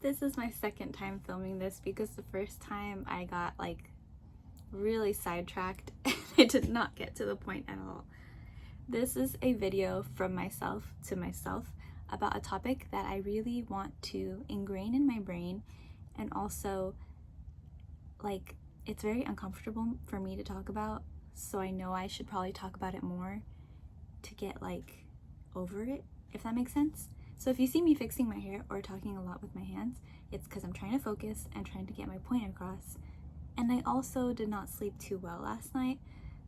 This is my second time filming this because the first time I got like really sidetracked and I did not get to the point at all. This is a video from myself to myself about a topic that I really want to ingrain in my brain, and also like it's very uncomfortable for me to talk about, so I know I should probably talk about it more to get like over it, if that makes sense. So if you see me fixing my hair or talking a lot with my hands, it's because I'm trying to focus and trying to get my point across. And I also did not sleep too well last night,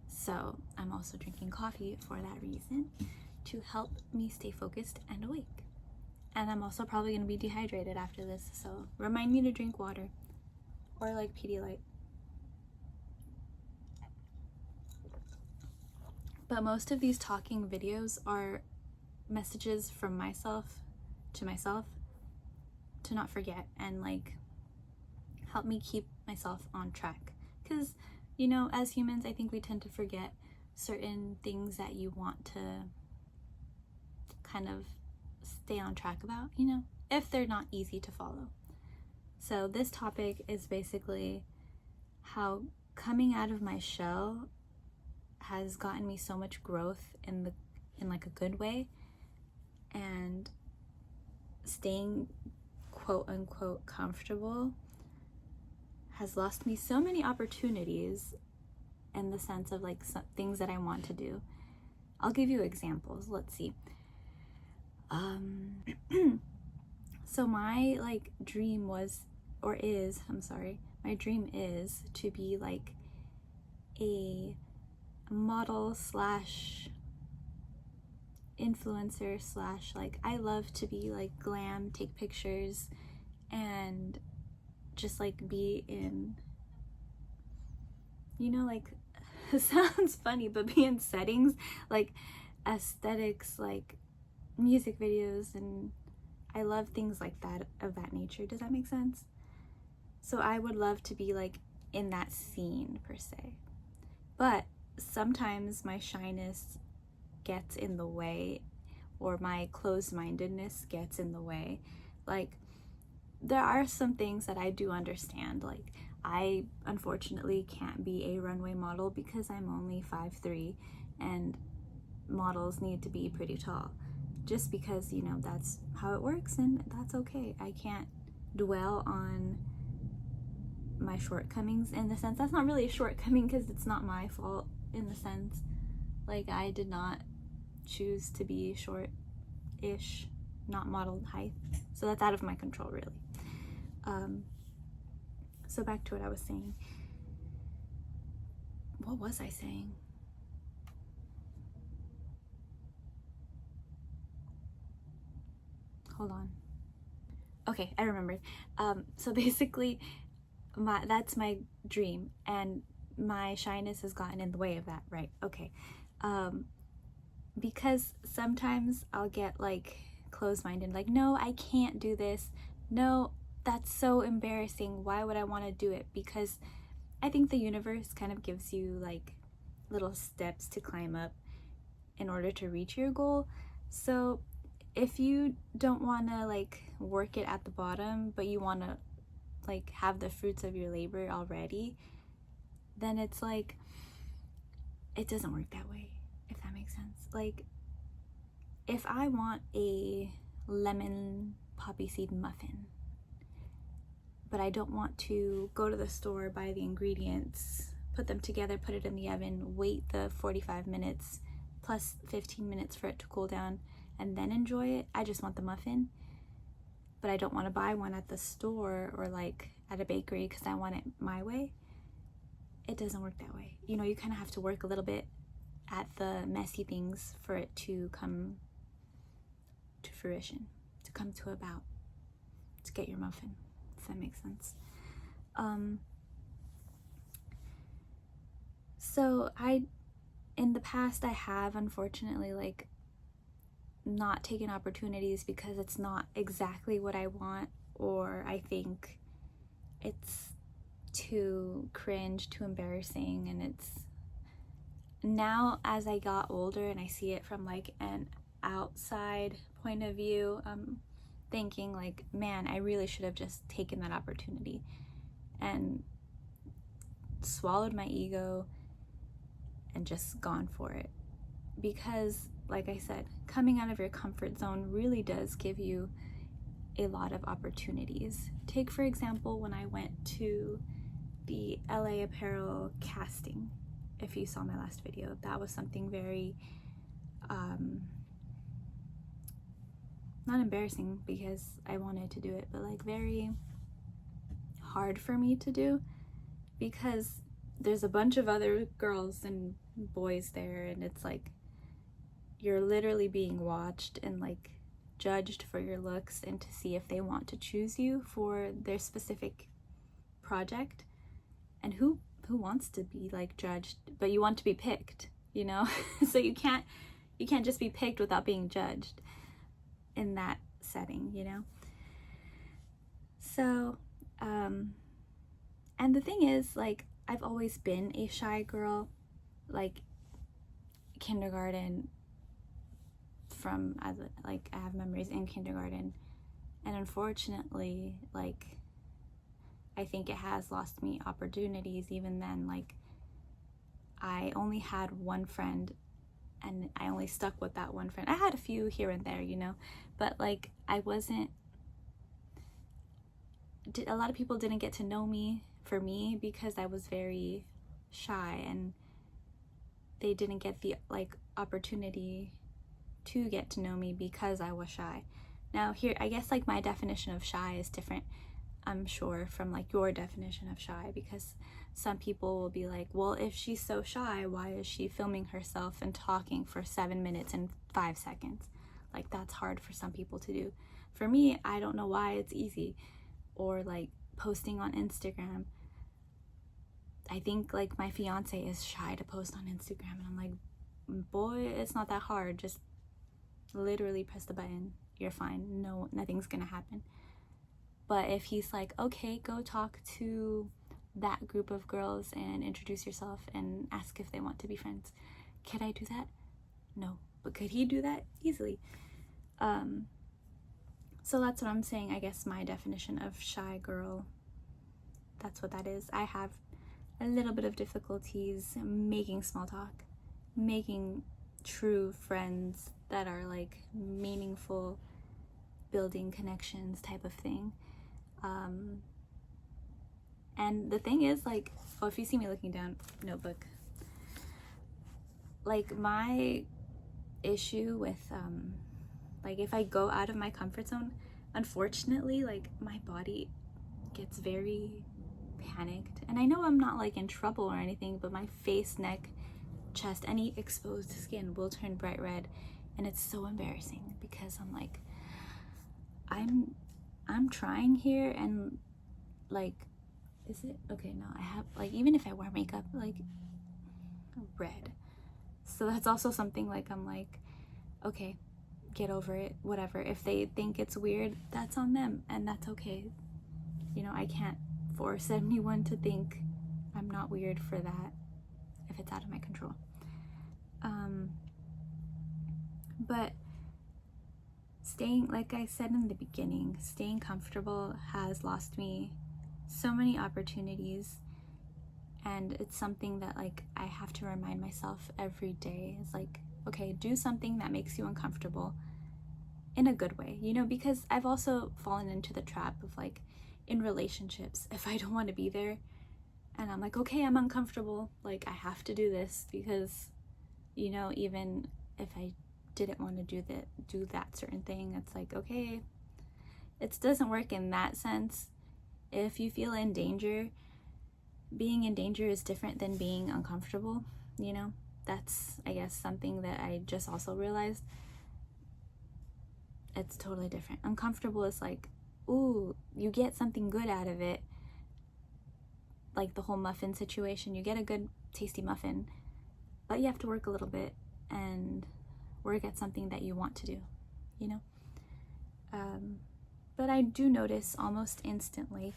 so I'm also drinking coffee for that reason, to help me stay focused and awake. And I'm also probably going to be dehydrated after this, so remind me to drink water or like Pedialyte. But most of these talking videos are messages from myself to myself to not forget and like help me keep myself on track, because you know, as humans, I think we tend to forget certain things that you want to kind of stay on track about, you know, if they're not easy to follow. So this topic is basically how coming out of my shell has gotten me so much growth in like a good way, and staying quote unquote comfortable has lost me so many opportunities in the sense of like some things that I want to do. I'll give you examples. Let's see. So my like dream was, or is, I'm sorry, my dream is to be like a model slash influencer slash, like, I love to be like glam, take pictures, and just like be in, you know, like it sounds funny, but be in settings like aesthetics, like music videos, and I love things like that, of that nature. Does that make sense? So I would love to be like in that scene per se, but sometimes my shyness gets in the way, or my closed-mindedness gets in the way. Like, there are some things that I do understand. Like, I unfortunately can't be a runway model because I'm only 5'3", and models need to be pretty tall, just because, you know, that's how it works, and that's okay. I can't dwell on my shortcomings in the sense. That's not really a shortcoming because it's not my fault in the sense. Like, I did not choose to be short-ish, not modeled height, so that's out of my control, really. So back to what I was saying. What was I saying? Hold on. Okay, I remembered. So basically, that's my dream, and my shyness has gotten in the way of that, right? Okay. Because sometimes I'll get like closed-minded, like, no, I can't do this. No, that's so embarrassing. Why would I want to do it? Because I think the universe kind of gives you like little steps to climb up in order to reach your goal. So if you don't want to like work it at the bottom, but you want to like have the fruits of your labor already, then it's like, it doesn't work that way, if that makes sense. Like, if I want a lemon poppy seed muffin, but I don't want to go to the store, buy the ingredients, put them together, put it in the oven, wait the 45 minutes plus 15 minutes for it to cool down, and then enjoy it. I just want the muffin, but I don't want to buy one at the store or like at a bakery because I want it my way. It doesn't work that way. You know, you kind of have to work a little bit at the messy things for it to come to fruition, to come to about, to get your muffin, if that makes sense. So in the past, I have unfortunately like not taken opportunities because it's not exactly what I want, or I think it's too cringe, too embarrassing. And it's now, as I got older and I see it from like an outside point of view, thinking like, man, I really should have just taken that opportunity and swallowed my ego and just gone for it. Because, like I said, coming out of your comfort zone really does give you a lot of opportunities. Take, for example, when I went to the LA Apparel casting. If you saw my last video, that was something very not embarrassing because I wanted to do it, but like very hard for me to do, because there's a bunch of other girls and boys there, and it's like you're literally being watched and like judged for your looks and to see if they want to choose you for their specific project. And who wants to be like judged, but you want to be picked, you know? So you can't just be picked without being judged in that setting, you know? So and the thing is, like, I've always been a shy girl, like kindergarten, from as like I have memories in kindergarten, and unfortunately, like, I think it has lost me opportunities. Even then, like, I only had one friend and I only stuck with that one friend. I had a few here and there, you know, but like a lot of people didn't get to know me for me because I was very shy, and they didn't get the like opportunity to get to know me because I was shy. Now here, I guess like my definition of shy is different, I'm sure, from like your definition of shy, because some people will be like, well, if she's so shy, why is she filming herself and talking for 7 minutes and 5 seconds? Like, that's hard for some people to do. For me, I don't know why it's easy. Or like posting on Instagram. I think like my fiance is shy to post on Instagram, and I'm like, boy, it's not that hard. Just literally press the button. You're fine. No, nothing's gonna happen. But if he's like, okay, go talk to that group of girls and introduce yourself and ask if they want to be friends. Can I do that? No. But could he do that? Easily. So that's what I'm saying. I guess my definition of shy girl, that's what that is. I have a little bit of difficulties making small talk, making true friends that are like meaningful, building connections type of thing. And the thing is, like, oh, if you see me looking down, notebook, like, my issue with like, if I go out of my comfort zone, unfortunately, like, my body gets very panicked. And I know I'm not like in trouble or anything, but my face, neck, chest, any exposed skin will turn bright red, and it's so embarrassing because I'm like, I'm trying here, and like, is it okay? No, I have, like, even if I wear makeup, like, red. So that's also something, like, I'm like, okay, get over it, whatever. If they think it's weird, that's on them, and that's okay. You know, I can't force anyone to think I'm not weird for that if it's out of my control. But staying, like I said in the beginning, staying comfortable has lost me so many opportunities, and it's something that, like, I have to remind myself every day. It's like, okay, do something that makes you uncomfortable in a good way, you know, because I've also fallen into the trap of, like, in relationships, if I don't want to be there and I'm like, okay, I'm uncomfortable, like, I have to do this because, you know, even if I didn't want to do that certain thing, it's like, okay, it doesn't work in that sense. If you feel in danger, being in danger is different than being uncomfortable, you know. That's, I guess, something that I just also realized. It's totally different. Uncomfortable is like, ooh, you get something good out of it, like the whole muffin situation. You get a good tasty muffin, but you have to work a little bit and work at something that you want to do, you know. But I do notice almost instantly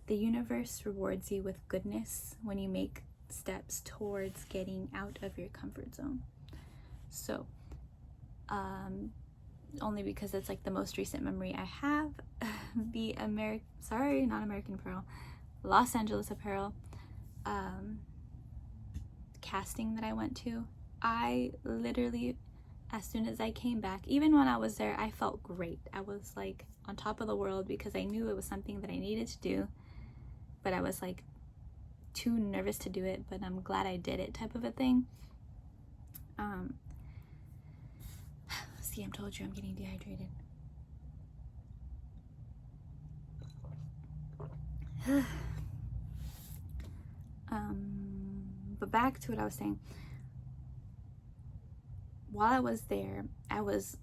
the universe rewards you with goodness when you make steps towards getting out of your comfort zone. So only because it's like the most recent memory I have. The not American Apparel, Los Angeles Apparel casting that I went to, I literally, as soon as I came back, even when I was there, I felt great. I was like on top of the world because I knew it was something that I needed to do, but I was like too nervous to do it, but I'm glad I did it type of a thing. See, I told you I'm getting dehydrated. But back to what I was saying. While I was there, I was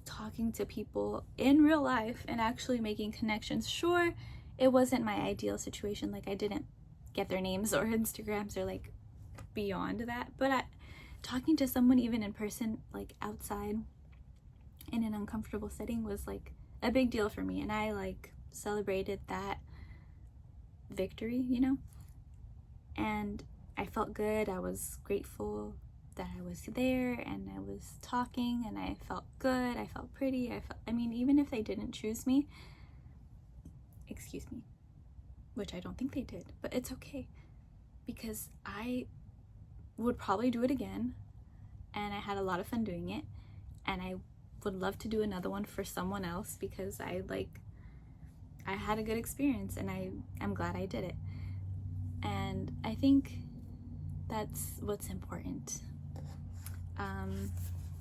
talking to people in real life and actually making connections. Sure, it wasn't my ideal situation. Like, I didn't get their names or Instagrams or like beyond that, but talking to someone even in person, like outside in an uncomfortable setting, was like a big deal for me, and I like celebrated that victory, you know, and I felt good. I was grateful that I was there and I was talking, and I felt good. I felt pretty. I mean, even if they didn't choose me, excuse me, which I don't think they did, but it's okay, because I would probably do it again, and I had a lot of fun doing it, and I would love to do another one for someone else because I had a good experience, and I'm glad I did it. And I think that's what's important.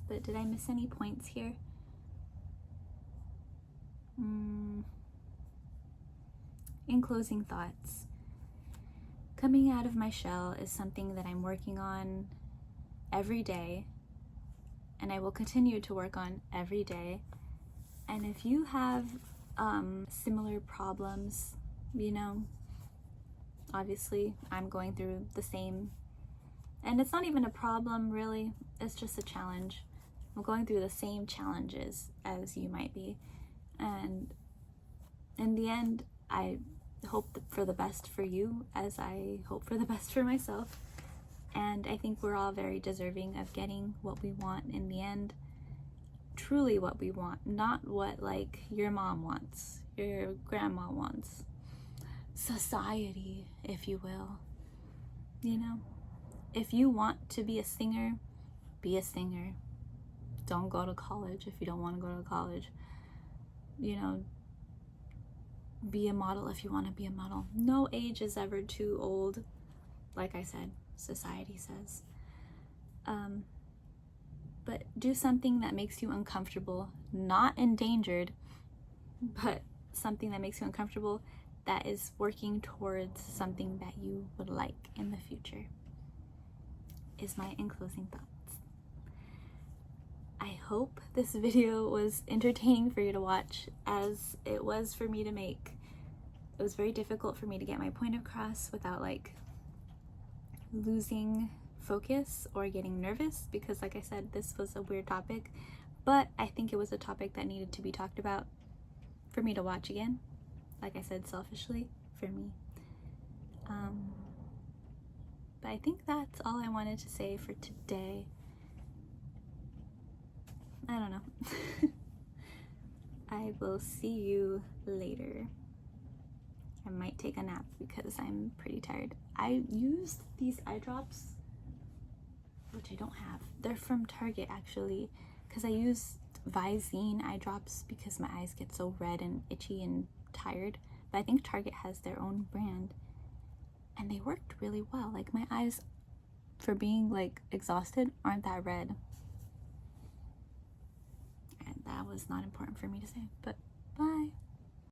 But did I miss any points here? In closing thoughts, coming out of my shell is something that I'm working on every day, and I will continue to work on every day. And if you have similar problems, you know, obviously I'm going through the same, and it's not even a problem really, it's just a challenge. I'm going through the same challenges as you might be, and in the end, I hope for the best for you as I hope for the best for myself. And I think we're all very deserving of getting what we want in the end. Truly what we want, not what like your mom wants, your grandma wants, society, if you will. You know, if you want to be a singer, be a singer. Don't go to college if you don't want to go to college. You know, be a model if you want to be a model. No age is ever too old, like I said, society says. But do something that makes you uncomfortable, not endangered, but something that makes you uncomfortable that is working towards something that you would like in the future, is my in closing thoughts. I hope this video was entertaining for you to watch, as it was for me to make. It was very difficult for me to get my point across without like losing focus or getting nervous, because like I said, this was a weird topic, but I think it was a topic that needed to be talked about for me to watch again. Like I said, selfishly for me. But I think that's all I wanted to say for today. I don't know. I will see you later. I might take a nap because I'm pretty tired. I used these eye drops, which I don't have. They're from Target actually, because I used Visine eye drops because my eyes get so red and itchy and tired. But I think Target has their own brand, and they worked really well. Like, my eyes, for being like exhausted, aren't that red. And that was not important for me to say, but bye.